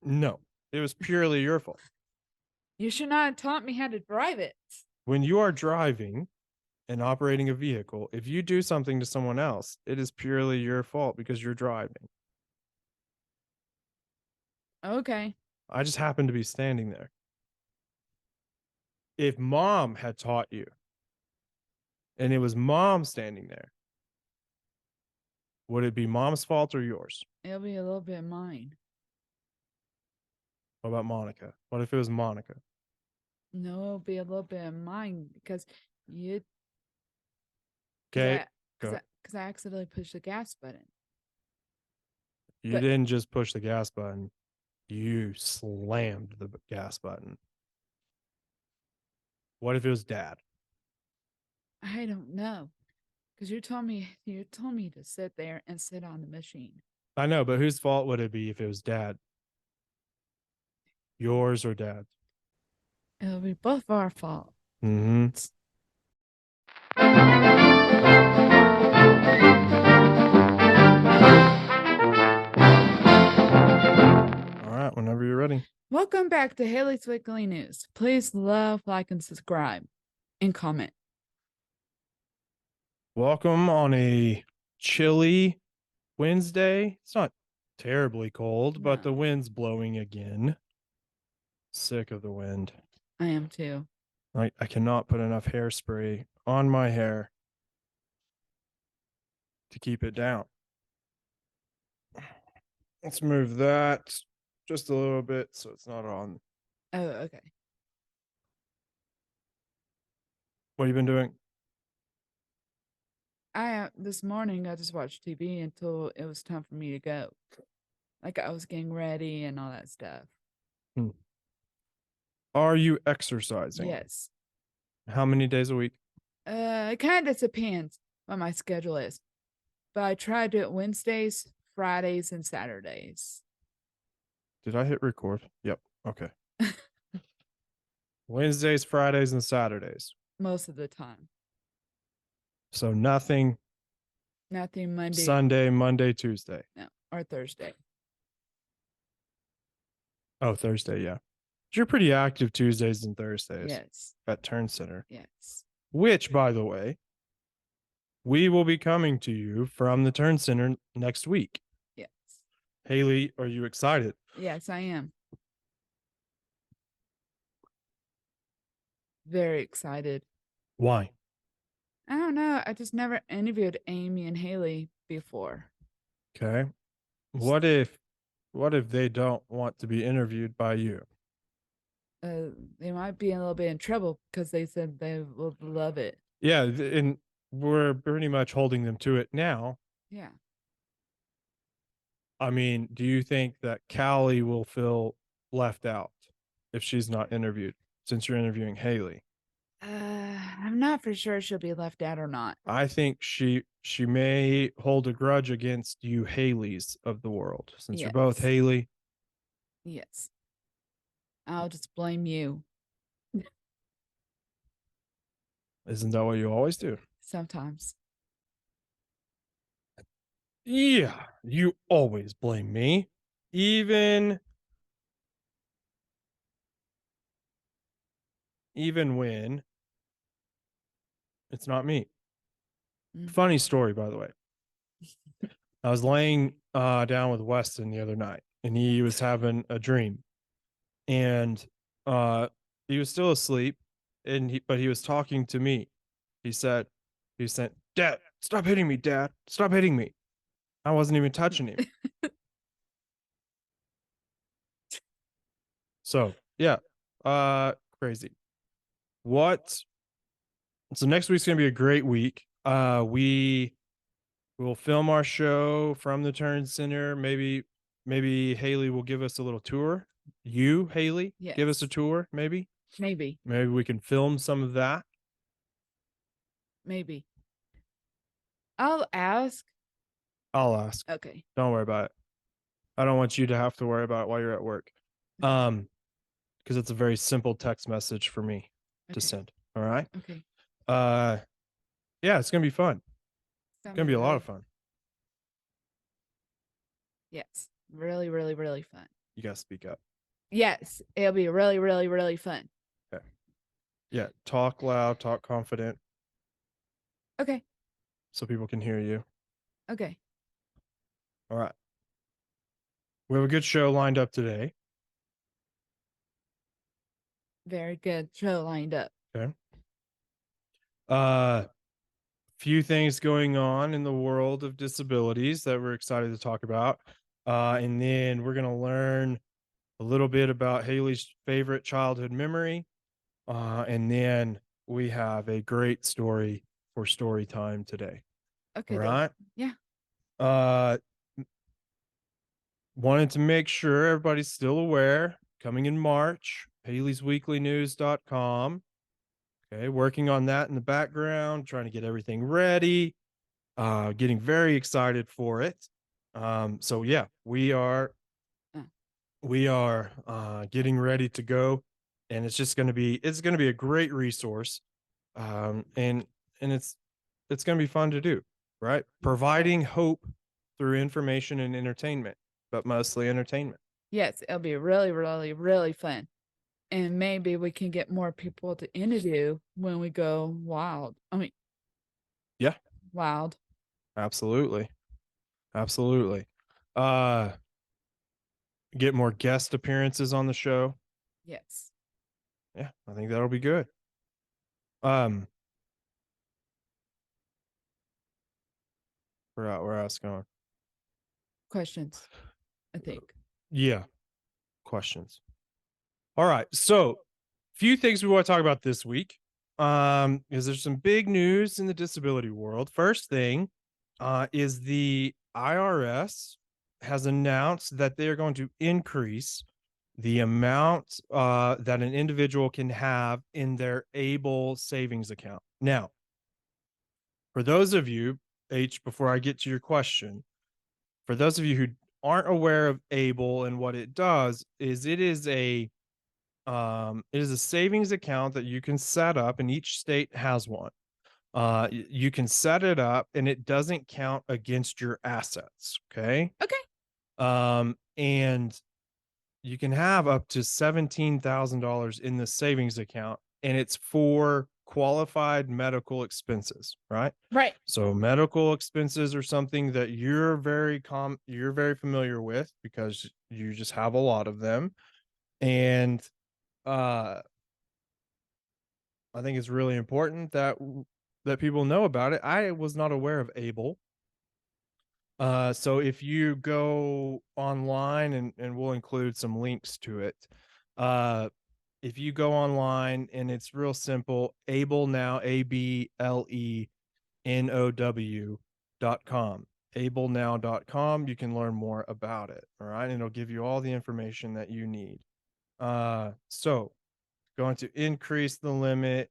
No, it was purely your fault. You should not have taught me how to drive it. When you are driving and operating a vehicle, if you do something to someone else, it is purely your fault because you're driving. Okay. I just happened to be standing there. If mom had taught you and it was mom standing there, would it be mom's fault or yours? It'll be a little bit mine. What about Monica? What if it was Monica? No, it'll be a little bit of mine because you, Okay, go. because I accidentally pushed the gas button. You But didn't just push the gas button, you slammed the gas button. What if it was dad? I don't know because you told me to sit there and sit on the machine. I know, but whose fault would it be if it was dad? Yours or dad's? It'll be both our fault. Mm-hmm. All right, whenever you're ready. Welcome back to Haley's Weekly News. Please love, like, and subscribe, and comment. Welcome on a chilly Wednesday. It's not terribly cold, but the No. wind's blowing again. Sick of the wind. I am too. I cannot put enough hairspray on my hair to keep it down. Let's move that just a little bit so it's not on. Oh, okay. What have you been doing? This morning I just watched TV until it was time for me to go. Like I was getting ready and all that stuff. Are you exercising? Yes. How many days a week? It kind of depends what my schedule is, but I try to do it Wednesdays, Fridays, and Saturdays. Did I hit record? Yep. Okay. Wednesdays, Fridays, and Saturdays. Most of the time. So nothing Monday. Sunday, Monday, Tuesday. No, or Thursday. Oh, Thursday, yeah. You're pretty active Tuesdays and Thursdays. Yes. At Turn Center. Yes. Which, by the way, we will be coming to you from the Turn Center next week. Yes. Haley, are you excited? Yes, I am. Very excited. Why? I don't know. I just never interviewed Amy and Haley before. Okay. What if they don't want to be interviewed by you? They might be a little bit in trouble because they said they will love it. Yeah, and we're pretty much holding them to it now. Yeah. I mean, do you think that Callie will feel left out if she's not interviewed since you're interviewing Haley? I'm not for sure she'll be left out or not. I think she may hold a grudge against you Haleys of the world since you're both Haley. Yes. I'll just blame you. Isn't that what you always do? Sometimes. Yeah, you always blame me. Even when it's not me. Funny story, by the way. I was laying down with Weston the other night, and he was having a dream, and he was still asleep, but he was talking to me. He said, "Dad, stop hitting me, Dad, stop hitting me." I wasn't even touching him. So yeah, crazy. So next week's gonna be a great week. We will film our show from the Turn Center. Maybe Haley will give us a little tour. You, Haley, give us a tour. Maybe we can film some of that. Maybe. I'll ask. Okay. Don't worry about it. I don't want you to have to worry about it while you're at work. Because it's a very simple text message for me to send. All right. Okay. Yeah, it's gonna be fun. It's gonna be a lot of fun. Yes. Really, really, really fun. You got to speak up. Yes, it'll be really, really, really fun. Okay. Yeah. Talk loud, talk confident Okay. so people can hear you. Okay. All right. We have a good show lined up today. Very good show lined up. Okay. Uh, few things going on in the world of disabilities that we're excited to talk about. And then we're going to learn a little bit about Haley's favorite childhood memory. And then we have a great story for story time today. All Okay, then. right. Yeah. Uh, wanted to make sure everybody's still aware. Coming in March, Haley'sWeeklyNews.com. Okay, working on that in the background, trying to get everything ready. Getting very excited for it. So yeah, Uh, we are getting ready to go, and it's going to be a great resource, and it's going to be fun to do, right? Providing hope through information and entertainment, but mostly entertainment. yes, it'll be really, really, really fun. And maybe we can get more people to interview when we go wild. I mean, Yeah, wild. absolutely, absolutely. Uh, get more guest appearances on the show. Yes. Yeah, I think that'll be good. Um, where I was going. Questions, I think. Yeah, questions. All right. So, few things we want to talk about this week. Is there's some big news in the disability world. First thing, is the IRS has announced that they are going to increase the amount that an individual can have in their ABLE savings account. Now, for those of you, H, before I get to your question, for those of you who aren't aware of ABLE and what it does, is it is a savings account that you can set up, and each state has one. You can set it up, and it doesn't count against your assets. Okay. Okay. And you can have up to $17,000 in the savings account, and it's for qualified medical expenses, right? Right. So medical expenses are something that you're very familiar with because you just have a lot of them. And uh I think it's really important that people know about it. I was not aware of Able. So if you go online, and we'll include some links to it. Uh, if you go online, and it's real simple, Able Now, ABLENOW.com. AbleNow.com. You can learn more about it. All right. And it'll give you all the information that you need. So going to increase the limit.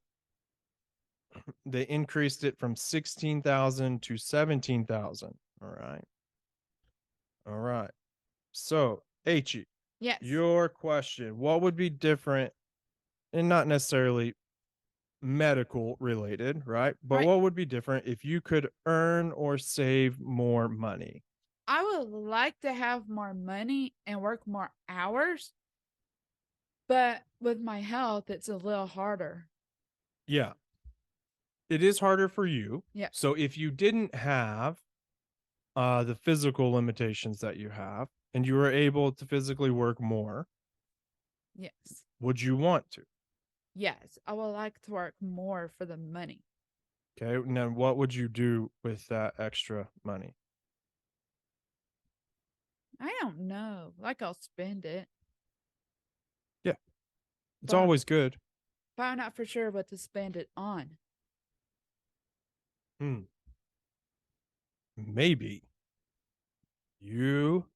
They increased it from 16,000 to 17,000. All right. All right. So, H, Yes. your question, what would be different, and not necessarily medical related, right? But Right. what would be different if you could earn or save more money? I would like to have more money and work more hours, but with my health, it's a little harder. Yeah, it is harder for you. Yeah. So if you didn't have the physical limitations that you have, and you were able to physically work more, Yes. would you want to? Yes. I would like to work more for the money. Okay. Now, what would you do with that extra money? I don't know. Like I'll spend it, Yeah, it's but always good. I'm not for sure what to spend it on. Hmm. Maybe you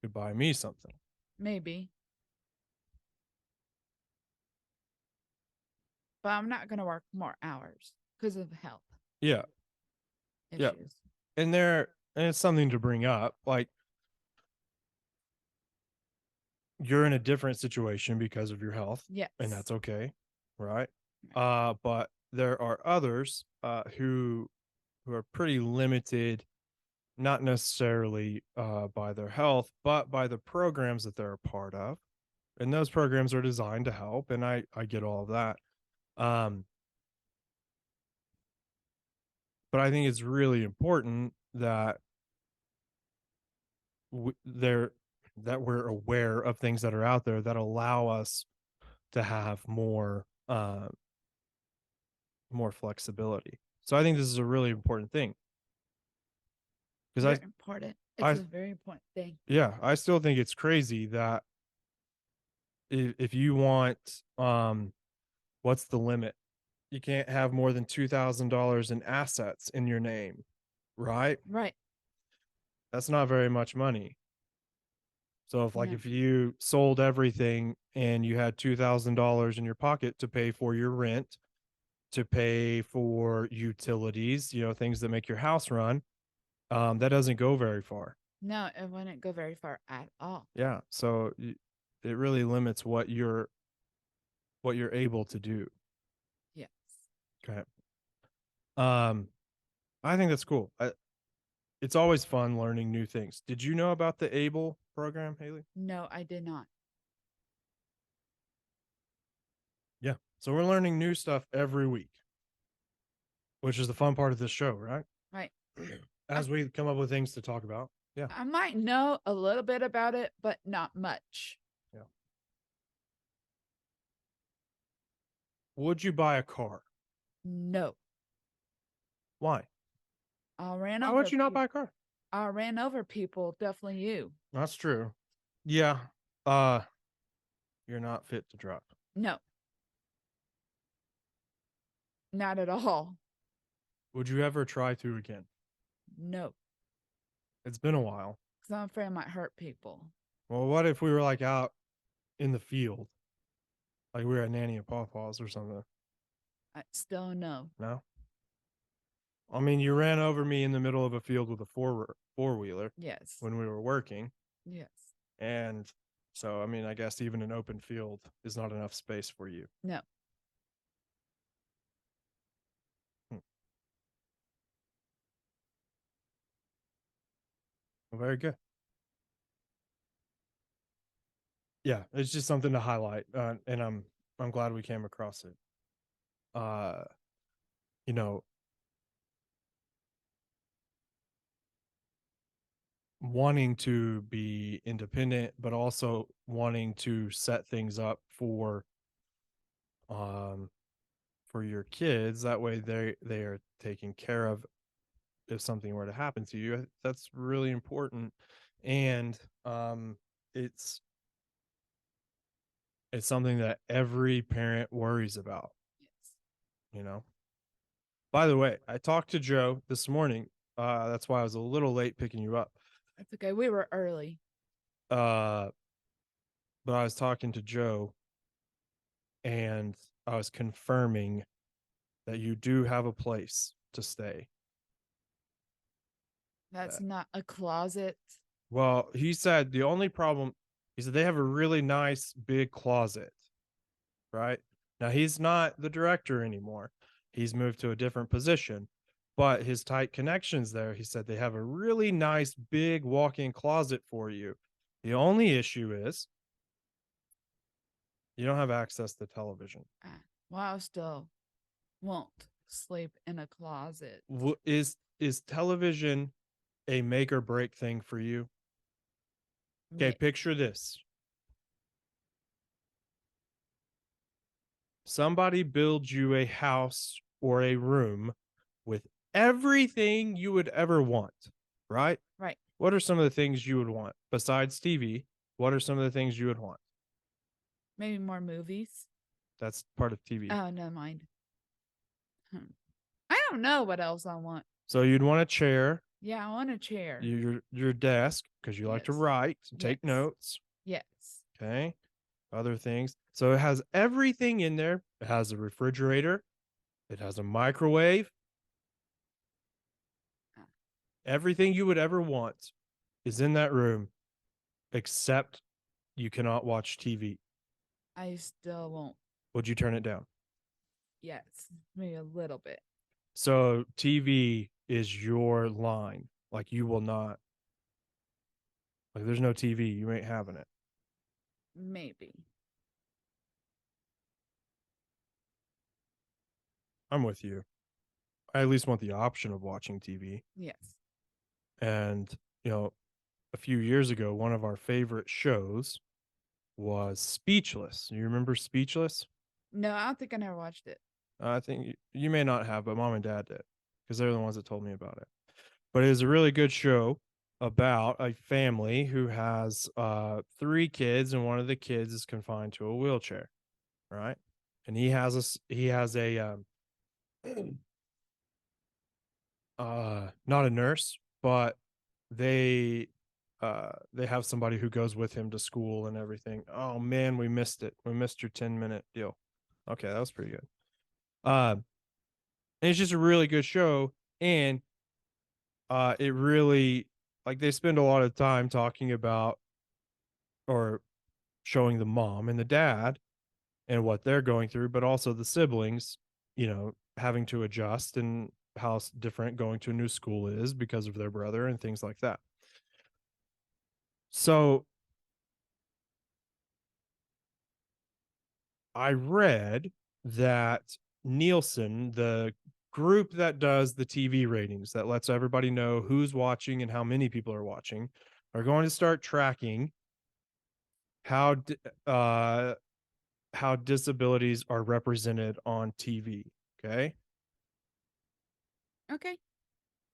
could buy me something. Maybe. But I'm not going to work more hours because of health Yeah. Yeah. issues. And it's something to bring up. Like, you're in a different situation because of your health, and Yes. that's okay. Right. Right. But there are others who are pretty limited not necessarily by their health, but by the programs that they're a part of. And those programs are designed to help. And I get all of that. Um, but I think it's really important that they're that we're aware of things that are out there that allow us to have more flexibility. So I think this is a really important thing because Very important. It's I a very important thing. yeah, I still think it's crazy that if you want what's the limit? You can't have more than $2,000 in assets in your name, right? Right. That's not very much money. So No. if you sold everything and you had $2,000 in your pocket to pay for your rent, to pay for utilities, things that make your house run, that doesn't go very far. No, it wouldn't go very far at all. Yeah, so it really limits what you're able to do. Yes. Okay. Um, I think that's cool. It's always fun learning new things. Did you know about the ABLE program, Haley? No, I did not. Yeah. So we're learning new stuff every week, which is the fun part of this show, right? Right. As we come up with things to talk about. Yeah. I might know a little bit about it, but not much. Yeah. Would you buy a car? No. Why? I ran Why over would you not people. buy a car? I ran over people, definitely you. That's true. Yeah. Uh, you're not fit to drive. No, not at all. Would you ever try to again? No, It's been a while. because I'm afraid I might hurt people. Well, what if we were like out in the field, like we were at Nanny and Pawpaw's or something? I still no. No. I mean, you ran over me in the middle of a field with a four wheeler Yes. when we were working, Yes. and so I mean, I guess even an open field is not enough space for you. No. Hmm. Well, very good. Yeah, it's just something to highlight, and I'm glad we came across it. Uh, you know, wanting to be independent, but also wanting to set things up um for your kids. That way they are taken care of if something were to happen to you. That's really important, and it's it's something that every parent worries about. Yes. You know. By the way, I talked to Joe this morning. That's why I was a little late picking you up. That's okay. We were early. Uh, but I was talking to Joe, and I was confirming that you do have a place to stay. That's That not a closet. Well, he said they have a really nice big closet, right? Now he's not the director anymore. He's moved to a different position, but his tight connections there, he said they have a really nice big walk-in closet for you. The only issue is you don't have access to television. Well, I still won't sleep in a closet. Is television a make or break thing for you? Okay, Yeah. picture this. Somebody builds you a house or a room with everything you would ever want, right? Right. What are some of the things you would want besides TV? What are some of the things you would want? Maybe more movies. That's part of TV. Oh, never mind. I don't know what else I want. So you'd want a chair, Yeah, I want a chair. your desk because you like to Yes. write and Yes. take notes. Yes. Okay. Other things. So it has everything in there. It has a refrigerator. It has a microwave. Everything you would ever want is in that room, except you cannot watch TV. I still won't. Would you turn it down? Yes, maybe a little bit. So TV is your line. Like you will not. Like there's no TV. You ain't having it. Maybe. I'm with you. I at least want the option of watching TV. Yes. And, you know, a few years ago, one of our favorite shows was Speechless. You remember Speechless? No, I don't think I never watched it. I think you may not have, but mom and dad did because they're the ones that told me about it. But it is a really good show about a family who has three kids, and one of the kids is confined to a wheelchair, right? And he has a not a nurse, but they have somebody who goes with him to school and everything. Oh man, we missed it. We missed your 10-minute deal. Okay, that was pretty good. And it's just a really good show, and it really, like, they spend a lot of time talking about or showing the mom and the dad and what they're going through, but also the siblings, having to adjust and how different going to a new school is because of their brother and things like that. So I read that Nielsen, the group that does the TV ratings that lets everybody know who's watching and how many people are watching, are going to start tracking how uh how disabilities are represented on TV, okay? Okay.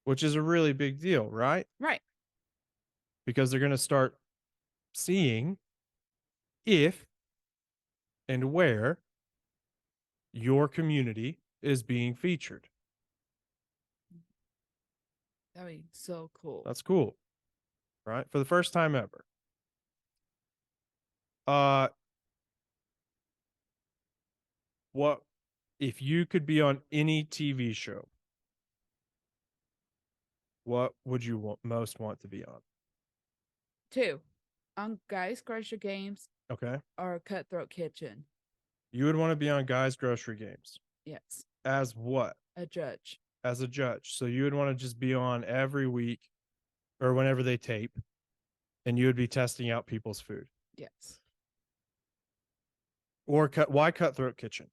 Which is a really big deal, right? Right. Because they're going to start seeing if and where your community is being featured. That'd be so cool. That's cool, right? For the first time ever. Uh what if you could be on any TV show, what would you most want to be on? Two, on Guys Grocery Games Okay. or Cutthroat Kitchen. You would want to be on Guys Grocery Games. Yes. As what? A judge. As a judge. So you would want to just be on every week or whenever they tape, and you would be testing out people's food. Yes. Or why Cutthroat Kitchen?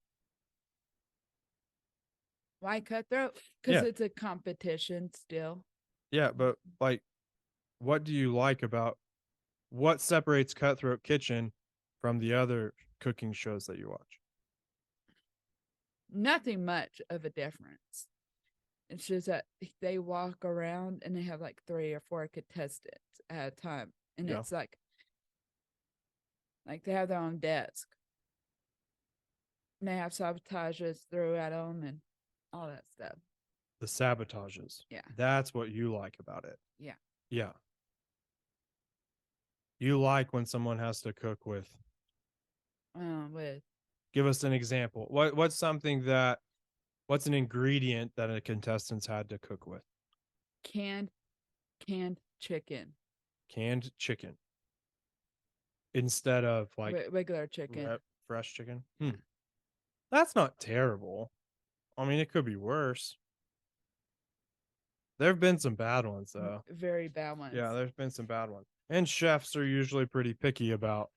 Why Cutthroat? Because Yeah. it's a competition still. Yeah, but like, what do you like about what separates Cutthroat Kitchen from the other cooking shows that you watch? Nothing much of a difference. It's just that they walk around and they have like 3 or 4 contestants at a time. And Yeah. it's like they have their own desk. And they have sabotages thrown at them and all that stuff. The sabotages. Yeah. That's what you like about it. Yeah. Yeah. You like when someone has to cook with. With Give us an example. What's an ingredient that a contestant's had to cook with? canned chicken. Canned chicken. Instead of like Regular chicken. fresh chicken. That's not terrible. I mean, it could be worse. There have been some bad ones, though. Very bad ones. Yeah, there's been some bad ones. And chefs are usually pretty picky about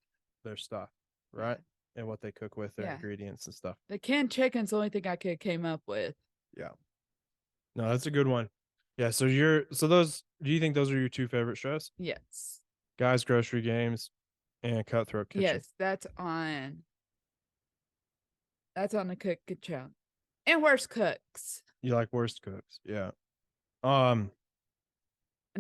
their stuff, right? Yeah. And what they cook with, their ingredients and stuff. The canned chicken's the only thing I could came up with. Yeah. No, that's a good one. Yeah, so do you think those are your two favorite shows? Yes. Guys Grocery Games and Cutthroat Kitchen. Yes, that's on the cook kitchen. And Worst Cooks. You like Worst Cooks, yeah. And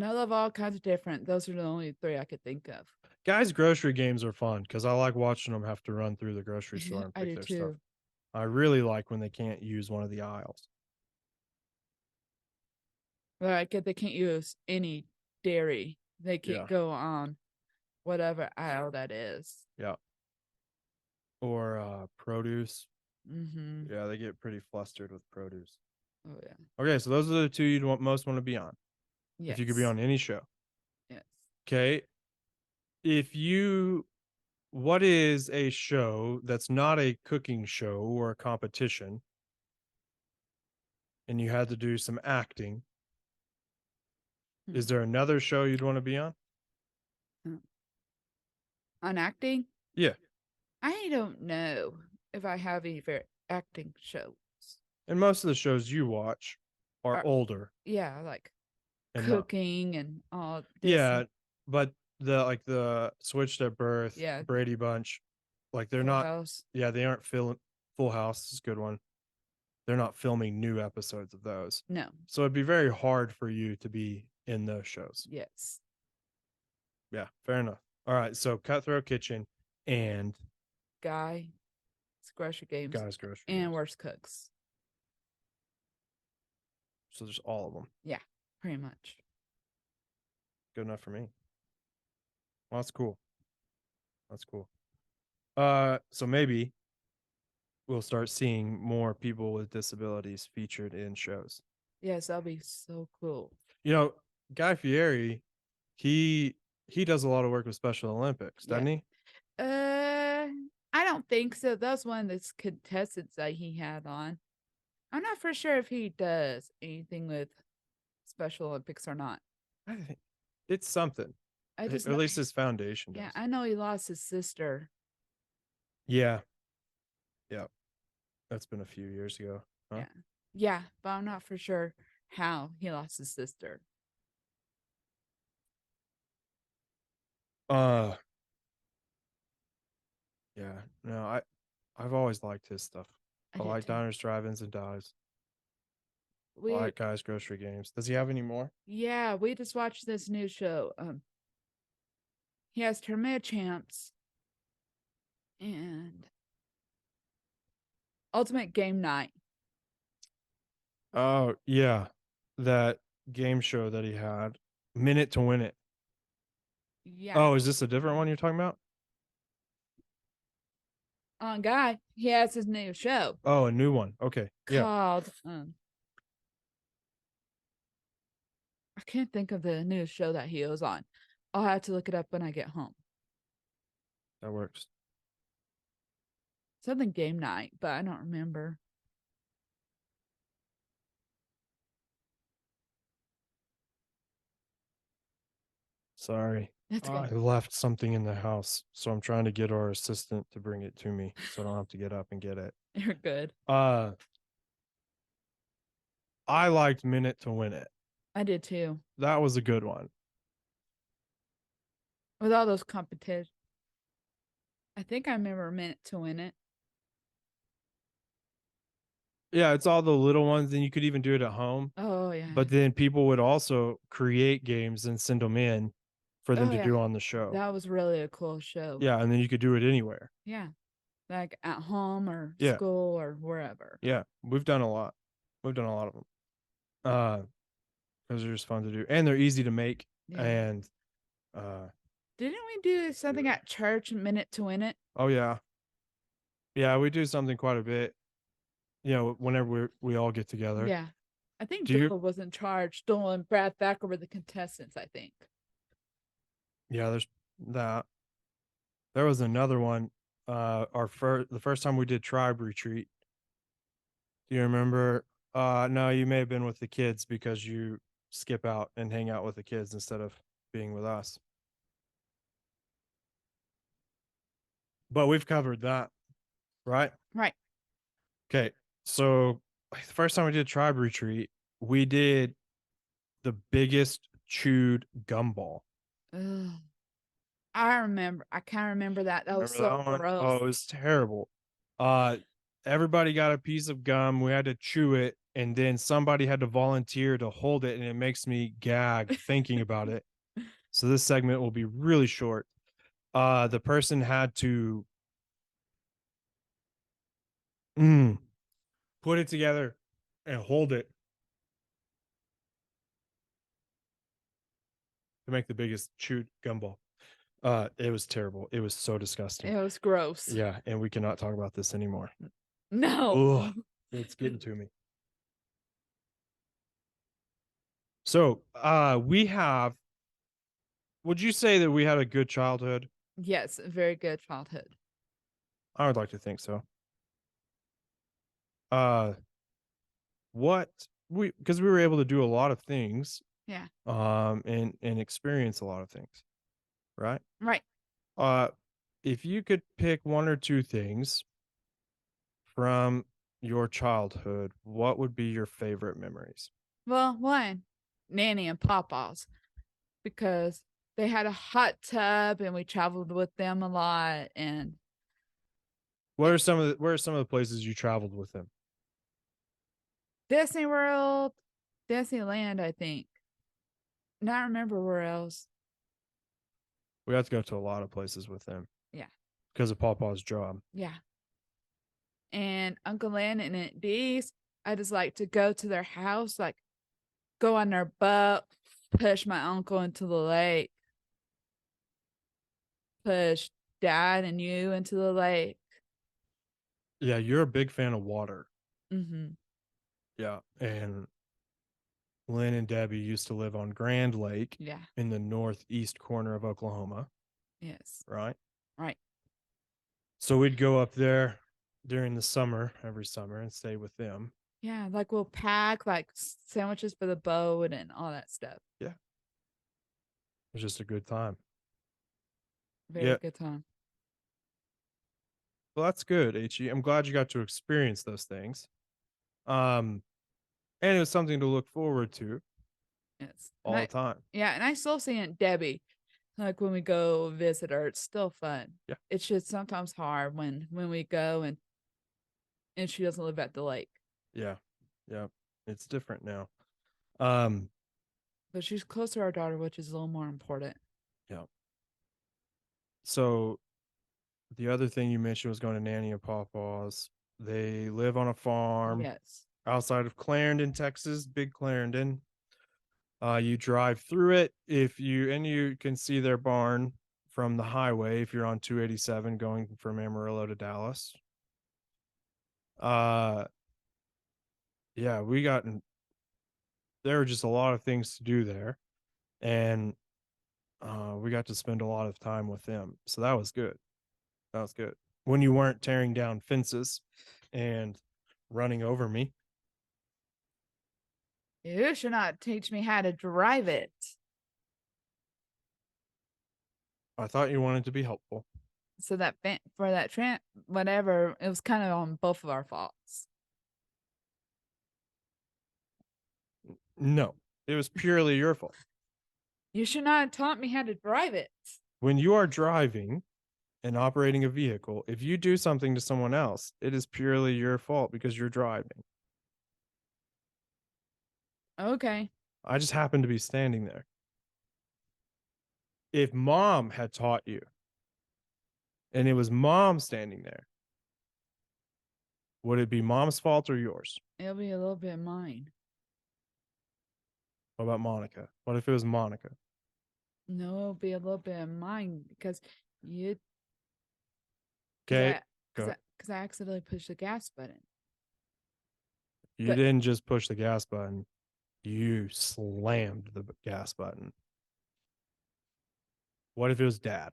I love all kinds of different. Those are the only 3 I could think of. Guys Grocery Games are fun because I like watching them have to run through the grocery store and pick their too. stuff. I really like when they can't use one of the aisles. Like they can't use any dairy. They can't go on whatever aisle that is. Yeah. Or produce. Mm-hmm. Yeah, they get pretty flustered with produce. Oh yeah. Okay, so those are the two you'd most want to be on. Yes. If you could be on any show. Yes. Okay. What is a show that's not a cooking show or a competition, and you had to do some acting, Is there another show you'd want to be on? On acting? Yeah. I don't know if I have any favorite acting shows. And most of the shows you watch are Or, older yeah, like and not. cooking and all this. Yeah, but the Switched at Birth, Yeah, Brady Bunch, like they're Full not. House. Yeah, they aren't filming. Full House is a good one. They're not filming new episodes of those, No. so it'd be very hard for you to be in those shows. Yes. Yeah, fair enough. All right, so Cutthroat Kitchen and Guy, Grocery Games, Guys Grocery and Games. Worst Cooks. So there's all of them. Yeah, pretty much. Good enough for me. Well, that's cool. That's cool. So maybe we'll start seeing more people with disabilities featured in shows. Yes, that'll be so cool. You know, Guy Fieri, he he does a lot of work with Special Olympics, doesn't he? I don't think so. That was one of the contestants that he had on. I'm not for sure if he does anything with Special Olympics or not. I think it's something. I just Or at least his foundation does. yeah, I know he lost his sister. Yeah. Yeah. That's been a few years ago. Huh? Yeah. Yeah, but I'm not for sure how he lost his sister. Uh yeah. No, I've always liked his stuff. I I did like too. Diners, Drive-ins, and Dives. I We like Guys Grocery Games. Does he have any more? yeah, we just watched this new show. He has Tournament of Champs and Ultimate Game Night. Oh yeah, that game show that he had, Minute to Win It. Yeah. Oh, is this a different one you're talking about? On Guy, he has his new show Oh, a new one. Okay, yeah, called I can't think of the new show that he was on. I'll have to look it up when I get home. that works. Something Game Night, but I don't remember. Sorry, That's I okay. left something in the house, so I'm trying to get our assistant to bring it to me, so I don't have to get up and get it. You're good. I liked Minute to Win It. I did too. That was a good one. With all those competitions. I think I remember a minute to win it. Yeah, it's all the little ones, and you could even do it at home. Oh yeah. But then people would also create games and send them in for them Oh to yeah. do on the show. That was really a cool show. Yeah, and then you could do it anywhere. Yeah. Like at home or Yeah. school or wherever. Yeah, we've done a lot. We've done a lot of them. Because they're just fun to do, and they're easy to make. Yeah. And didn't we do something at church minute to win it? Oh yeah, yeah, we do something quite a bit. You know, whenever we all get together. Yeah. I think Do you- Bill was in charge. Bill and Brad Thacker were the contestants, I think. Yeah, there's that. There was another one. The first time we did Tribe Retreat. Do you remember? No, you may have been with the kids because you skip out and hang out with the kids instead of being with us. But we've covered that, right? Right. Okay. So the first time we did Tribe Retreat, we did the biggest chewed gumball. Ugh. I remember. I can't remember that. That was Remember so that gross. Oh, it was terrible. Everybody got a piece of gum. We had to chew it, and then somebody had to volunteer to hold it, and it makes me gag thinking about it. So this segment will be really short. The person had to put it together and hold it to make the biggest chewed gumball. It was terrible. It was so disgusting. It was gross. Yeah, and we cannot talk about this anymore. No. Ugh, it's getting to me. So, would you say that we had a good childhood? Yes, a very good childhood. I would like to think so. What because we were able to do a lot of things. Yeah. and experience a lot of things, right? Right. Uh, if you could pick one or two things from your childhood, what would be your favorite memories? Well, one, Nanny and Papa's, because they had a hot tub and we traveled with them a lot. And What it, are some of the where are some of the places you traveled with them? Disney World, Disneyland, I think. Not remember where else. We got to go to a lot of places with them Yeah. because of Papa's job. Yeah. And Uncle Lynn and Aunt Bee's, I just like to go to their house, like go on their boat, push my uncle into the lake, push dad and you into the lake. Yeah, you're a big fan of water. Mm-hmm. Yeah, and Lynn and Debbie used to live on Grand Lake Yeah. in the northeast corner of Oklahoma, Yes. right? Right. So we'd go up there during the summer, every summer, and stay with them. Yeah. Like we'll pack like sandwiches for the boat and all that stuff. Yeah, it was just a good time. Very Yeah, good time. well, that's good, He. I'm glad you got to experience those things. Um, and it was something to look forward to Yes. And all the time. I still see Aunt Debbie. Like when we go visit her, it's still fun. Yeah, It's just sometimes hard when we go and she doesn't live at the lake. yeah, yeah. It's different now. Um, But she's close to our daughter, which is a little more important. yeah. So the other thing you mentioned was going to Nanny and Papa's. They live on a farm Yes. outside of Clarendon, Texas, big Clarendon. You drive through it if you and you can see their barn from the highway if you're on 287 going from Amarillo to Dallas. Uh yeah, there were just a lot of things to do there and we got to spend a lot of time with them. So that was good. That was good. When you weren't tearing down fences and running over me. You should not teach me how to drive it. I thought you wanted to be helpful. So that for that whatever, it was kind of on both of our faults. No, it was purely your fault. You should not have taught me how to drive it. When you are driving and operating a vehicle, if you do something to someone else, it is purely your fault because you're driving. Okay. I just happened to be standing there. If mom had taught you and it was mom standing there, would it be mom's fault or yours? It'll be a little bit mine. What about Monica? What if it was Monica? No, it'll be a little bit of mine because you because Okay, I go. because I accidentally pushed the gas button. You But didn't just push the gas button, you slammed the gas button. What if it was dad?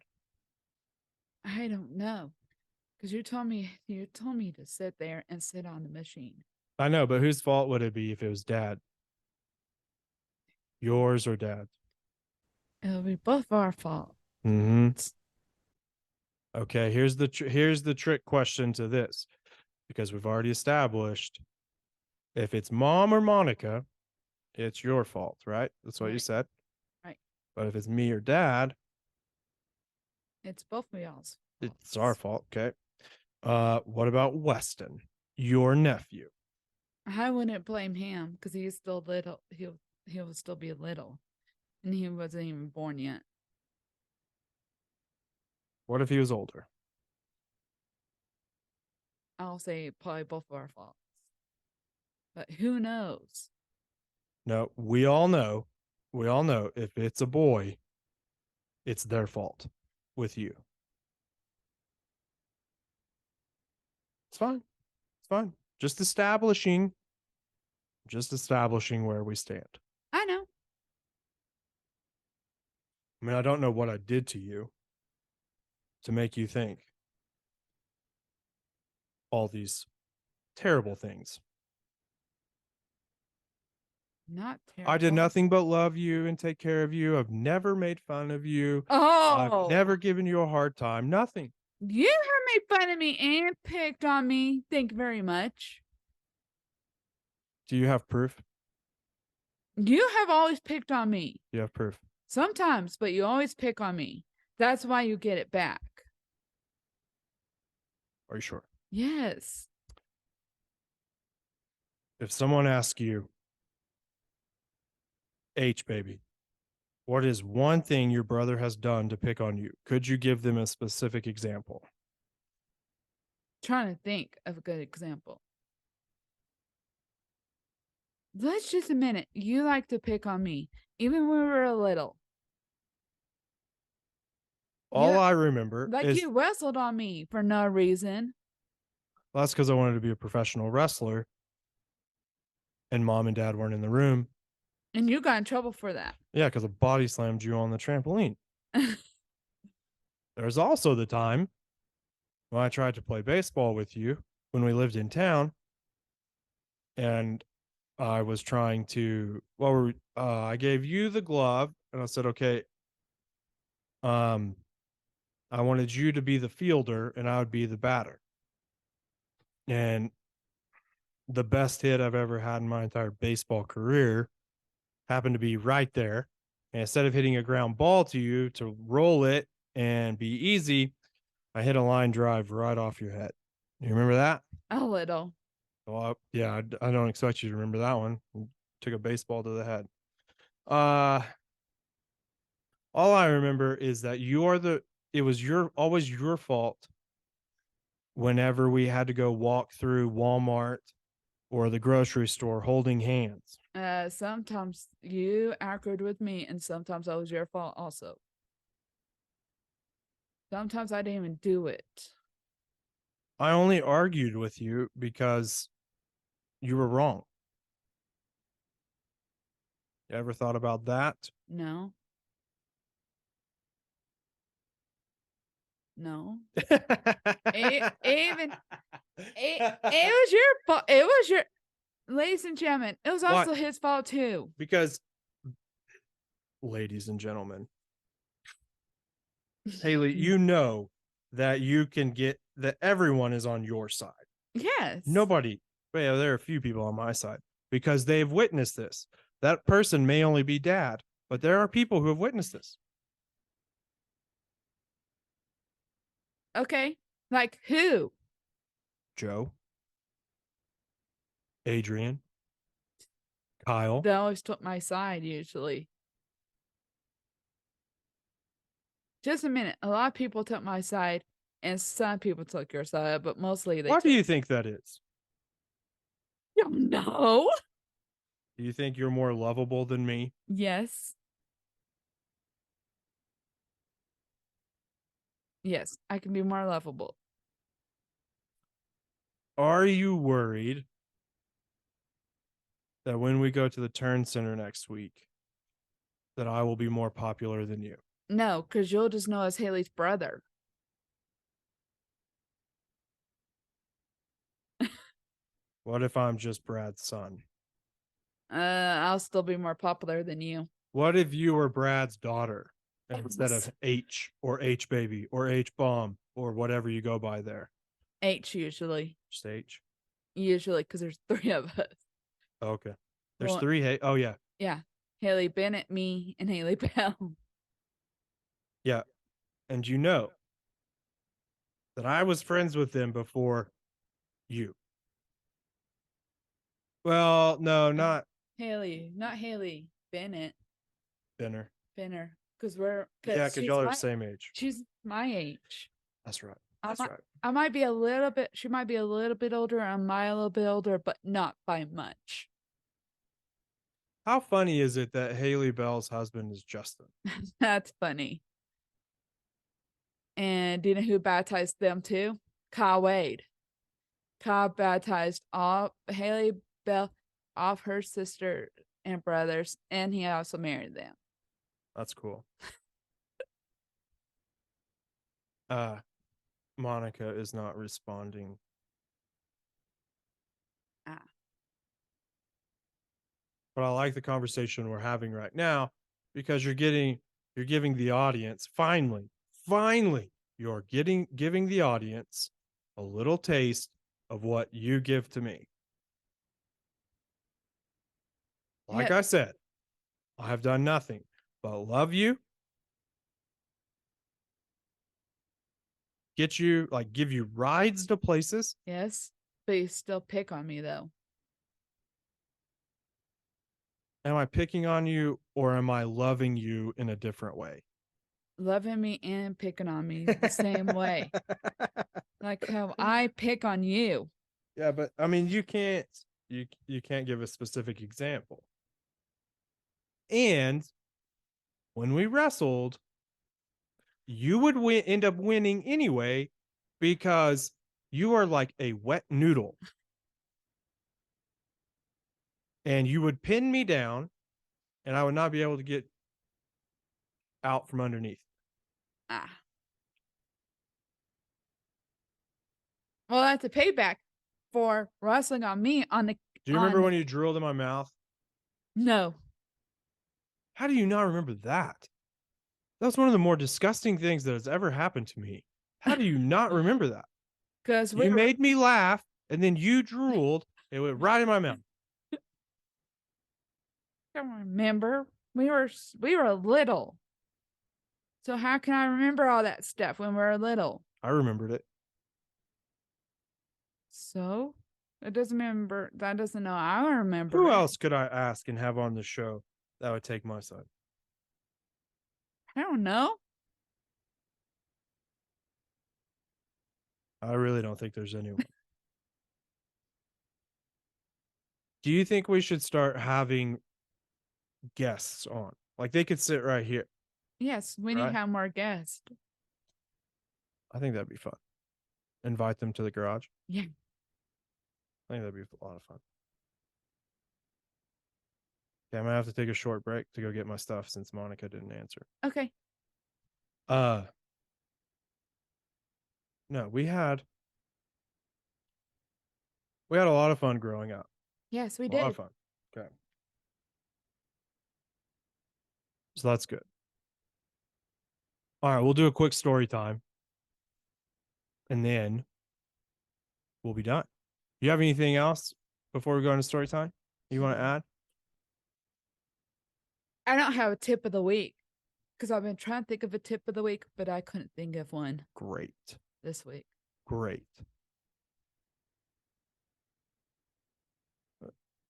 I don't know because you told me to sit there and sit on the machine. I know, but whose fault would it be if it was dad? Yours or dad's? It'll be both our fault. Mm-hmm. Okay, here's the trick question to this because we've already established if it's mom or Monica, it's your fault, right? That's what you Right. said. Right. But if it's me or dad, It's both of y'all's it's our faults. fault. Okay. What about Weston, your nephew? I wouldn't blame him because he's still little. He'll still be little, and he wasn't even born yet. What if he was older? I'll say probably both of our faults, but who knows? No, we all know. We all know if it's a boy, it's their fault with you. It's fine. It's fine. Just establishing where we stand. I know. I mean, I don't know what I did to you to make you think all these terrible things. Not I did terrible. nothing but love you and take care of you. I've never made fun of you. I've Oh, never given you a hard time. Nothing. you have made fun of me and picked on me. Thank you very much. Do you have proof? You have always picked on me. Do you have proof? Sometimes, but you always pick on me. That's why you get it back. Are you sure? Yes. If someone asks you, H baby, what is one thing your brother has done to pick on you? Could you give them a specific example? Trying to think of a good example. Let's just a minute. You like to pick on me, even when we were little. All You I remember like is you wrestled on me for no reason, well, that's because I wanted to be a professional wrestler and mom and dad weren't in the room. and you got in trouble for that. Yeah, because I body slammed you on the trampoline. There's also the time when I tried to play baseball with you when we lived in town and I was trying to, well, I gave you the glove and I said, okay, um, I wanted you to be the fielder and I would be the batter. And the best hit I've ever had in my entire baseball career happened to be right there. And instead of hitting a ground ball to you to roll it and be easy, I hit a line drive right off your head. You remember that? A little. Well, yeah, I don't expect you to remember that one. Took a baseball to the head. Uh, all I remember is that it was always your fault whenever we had to go walk through Walmart or the grocery store holding hands. Sometimes you argued with me, and sometimes that was your fault also. Sometimes I didn't even do it. I only argued with you because you were wrong. You ever thought about that? No, no. Even it was your fault. It was your, ladies and gentlemen. It was What? also his fault too. Because, ladies and gentlemen, Haley, you know that you can get that everyone is on your side. Yes. Nobody, well, there are a few people on my side because they've witnessed this. That person may only be dad, but there are people who have witnessed this. Okay. Like who? Joe, Adrian, Kyle. They always took my side usually. Just a minute. A lot of people took my side, and some people took your side, but mostly they Why do took. you think that is? No. Do you think you're more lovable than me? Yes. Yes, I can be more lovable. Are you worried that when we go to the turn center next week, that I will be more popular than you? No, because you'll just know as Haley's brother. What if I'm just Brad's son? I'll still be more popular than you. What if you were Brad's daughter instead of H or H baby or H bomb or whatever you go by there? H usually. Just H. Usually, because there's three of us. Okay. There's Well, three. Hey, oh yeah, yeah. Haley Bennett, me, and Haley Bell. yeah. And you know that I was friends with them before you. Well, no, not Haley, not Haley Bennett. Benner. Benner. Because we're, Yeah, because because y'all are the same age. she's my age. That's right. I That's might, right. I might be a little bit, she might be a little bit older. I might a little bit older, but not by much. How funny is it that Haley Bell's husband is Justin? That's funny. And do you know who baptized them too? Kyle Wade. Kyle baptized all Haley Bell, off her sister and brothers, and he also married them. That's cool. Monica is not responding. Ah. but I like the conversation we're having right now because you're giving the audience finally you're giving the audience a little taste of what you give to me. Like Yeah. I said, I have done nothing but love you, get you like give you rides to places. Yes. But you still pick on me though. Am I picking on you or am I loving you in a different way? Loving me and picking on me the same way. Like how I pick on you. Yeah, but I mean you can't give a specific example. And when we wrestled, you would end up winning anyway because you are like a wet noodle. And you would pin me down and I would not be able to get out from underneath. Ah. Well, that's a payback for wrestling on me on the Do you remember on when you drilled in my mouth? no. How do you not remember that? That's one of the more disgusting things that has ever happened to me. How do you not remember that? Because we You were made me laugh and then you drooled. It went right in my mouth. I don't remember. We were little. So how can I remember all that stuff when we were little? I remembered it. So it doesn't remember that doesn't know I remember Who it. else could I ask and have on the show that would take my side? I don't know. I really don't think there's anyone. Do you think we should start having guests on? Like they could sit right here, Yes, we need to right? have more guests. I think that'd be fun. Invite them to the garage. Yeah. I think that'd be a lot of fun. Yeah, I'm gonna have to take a short break to go get my stuff since Monica didn't answer. Okay. Uh no, we had a lot of fun growing up. Yes, we A lot of did. fun. Okay. So that's good. All right, we'll do a quick story time and then we'll be done. You have anything else before we go into story time you want to add? I don't have a tip of the week because I've been trying to think of a tip of the week, but I couldn't think of one Great. this week. Great.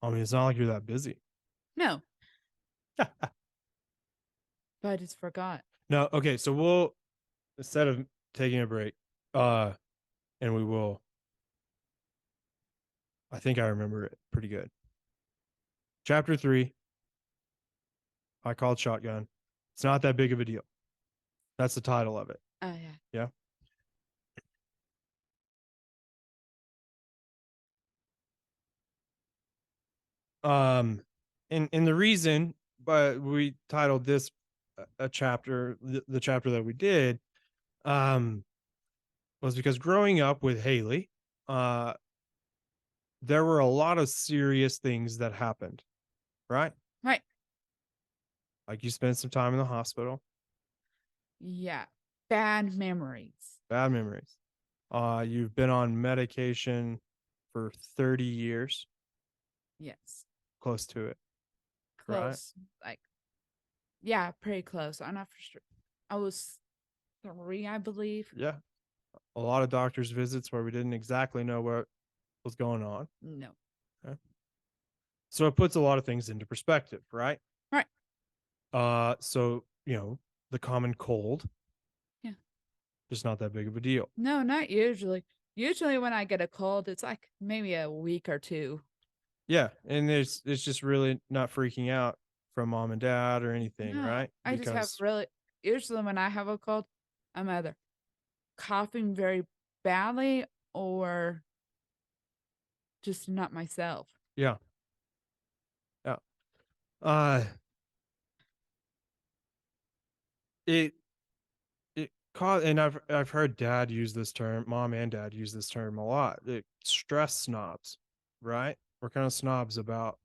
I mean, it's not like you're that busy. No, but I just forgot. No, okay, so we'll instead of taking a break, and we will I think I remember it pretty good. Chapter 3, I called shotgun. It's not that big of a deal. That's the title of it. Oh yeah. Yeah. And the reason but we titled this a chapter the chapter that we did um was because growing up with Haley, uh there were a lot of serious things that happened, right? Right. Like you spent some time in the hospital, Yeah. Bad memories. bad memories. You've been on medication for 30 years, Yes. close to it, right? Close. Like, yeah, pretty close. I'm not for sure. I was 3, I believe. Yeah. A lot of doctor's visits where we didn't exactly know what was going on. No. Okay. So it puts a lot of things into perspective, right? Right. So, the common cold, Yeah. just not that big of a deal. No, not usually. Usually when I get a cold, it's like maybe a week or 2. Yeah. And it's just really not freaking out from mom and dad or anything, No, right? I just have Because really usually when I have a cold, I'm either coughing very badly or just not myself. yeah. Yeah. Uh it it caught and I've heard dad use this term, mom and dad use this term a lot. Stress snobs, right? We're kind of snobs about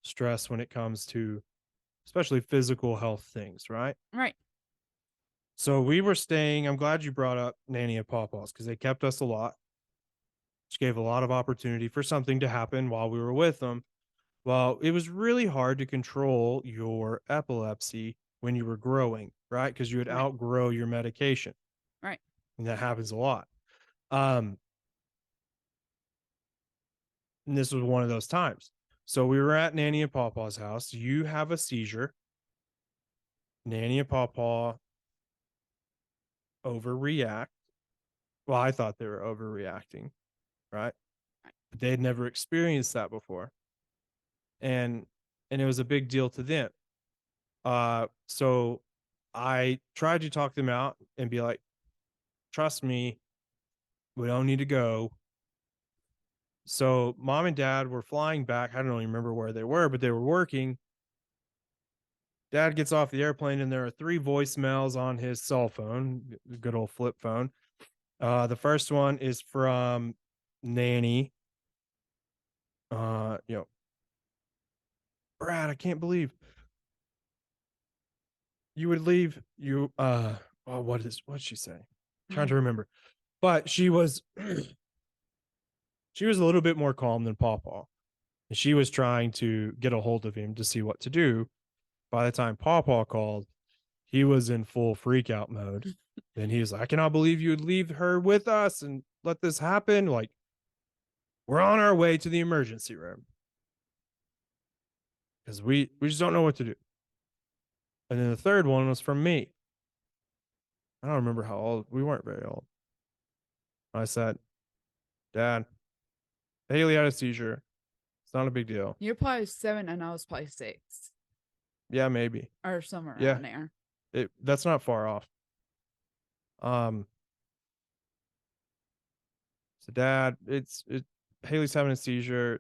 stress when it comes to especially physical health things, right? Right. So we were staying. I'm glad you brought up Nanny and Pawpaws because they kept us a lot, which gave a lot of opportunity for something to happen while we were with them. Well, it was really hard to control your epilepsy when you were growing, right? Because you would Right. outgrow your medication. Right. And that happens a lot. Um, and this was one of those times. So we were at Nanny and Pawpaw's house. You have a seizure. Nanny and Pawpaw overreact. Well, I thought they were overreacting, right? But they had never experienced that before. And it was a big deal to them. So I tried to talk them out and be like, trust me, we don't need to go. So mom and dad were flying back. I don't even remember where they were, but they were working. Dad gets off the airplane and there are 3 voicemails on his cell phone, good old flip phone. The first one is from Nanny. You know, Brad, I can't believe you would leave you oh, what'd she say? Trying to remember. But she was a little bit more calm than Pawpaw. And she was trying to get a hold of him to see what to do. By the time Pawpaw called, he was in full freak out mode. And he was like, I cannot believe you would leave her with us and let this happen. Like, we're on our way to the emergency room. Because we just don't know what to do. And then the third one was from me. I don't remember how old we weren't very old. I said, Dad, Haley had a seizure. It's not a big deal. You're probably 7 and I was probably 6 Yeah, maybe. or somewhere Yeah, around there. that's not far off. So Dad, Haley's having a seizure.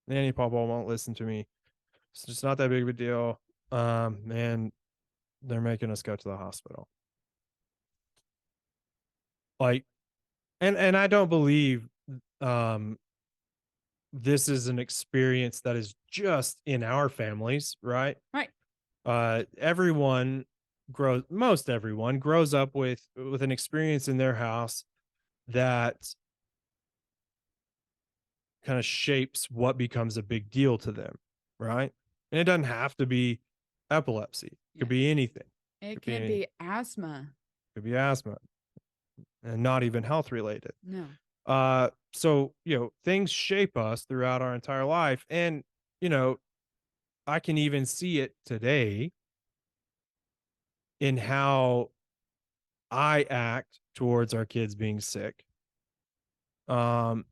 Nanny Pawpaw won't listen to me. It's just not that big of a deal. And they're making us go to the hospital. Like, and I don't believe um this is an experience that is just in our families, right? Right. Everyone most everyone grows up with an experience in their house that kind of shapes what becomes a big deal to them, right? And it doesn't have to be epilepsy. It could Yeah. be anything. It could be asthma. It could be asthma and not even health related. No. So, things shape us throughout our entire life. And, you know, I can even see it today in how I act towards our kids being sick. And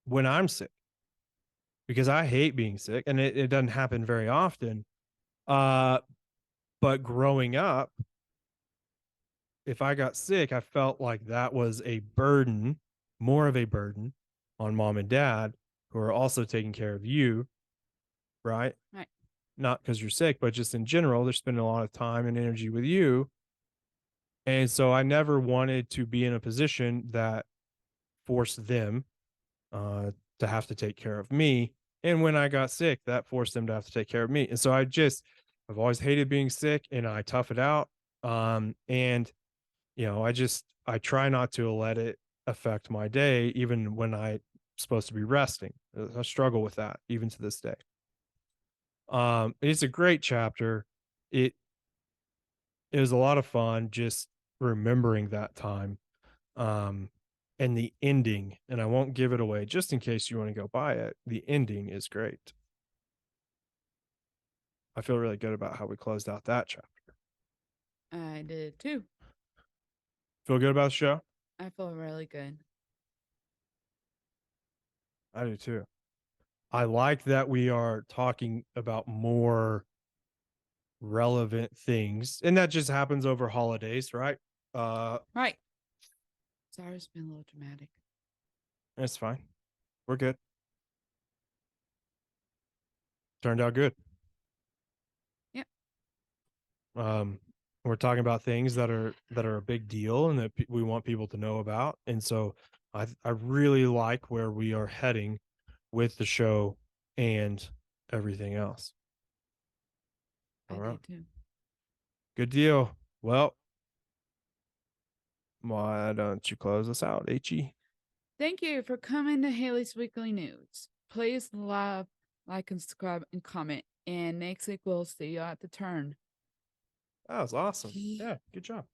when I'm sick, because I hate being sick and it doesn't happen very often. Uh, but growing up, if I got sick, I felt like that was a burden, more of a burden on mom and dad who are also taking care of you, right? Right. Not because you're sick, but just in general, they're spending a lot of time and energy with you. And so I never wanted to be in a position that forced them to have to take care of me. And when I got sick, that forced them to have to take care of me. And so I've always hated being sick and I tough it out. And I try not to let it affect my day, even when I'm supposed to be resting. I struggle with that even to this day. It's a great chapter. It it was a lot of fun just remembering that time. Um, and the ending, and I won't give it away just in case you want to go buy it. The ending is great. I feel really good about how we closed out that chapter. I did too. Feel good about the show? I feel really good. I do too. I like that we are talking about more relevant things, and that just happens over holidays, right? Right. Sorry, it's been a little dramatic. It's fine. We're good. Turned out good. Yep. We're talking about things that are a big deal and that we want people to know about, and so I really like where we are heading with the show and everything else. I All do right. too. Good deal. Well, why don't you close us out, HE? Thank you for coming to Haley's Weekly News. Please love, like, and subscribe and comment. And next week we'll see you at the turn. That was awesome. Yeah, good job.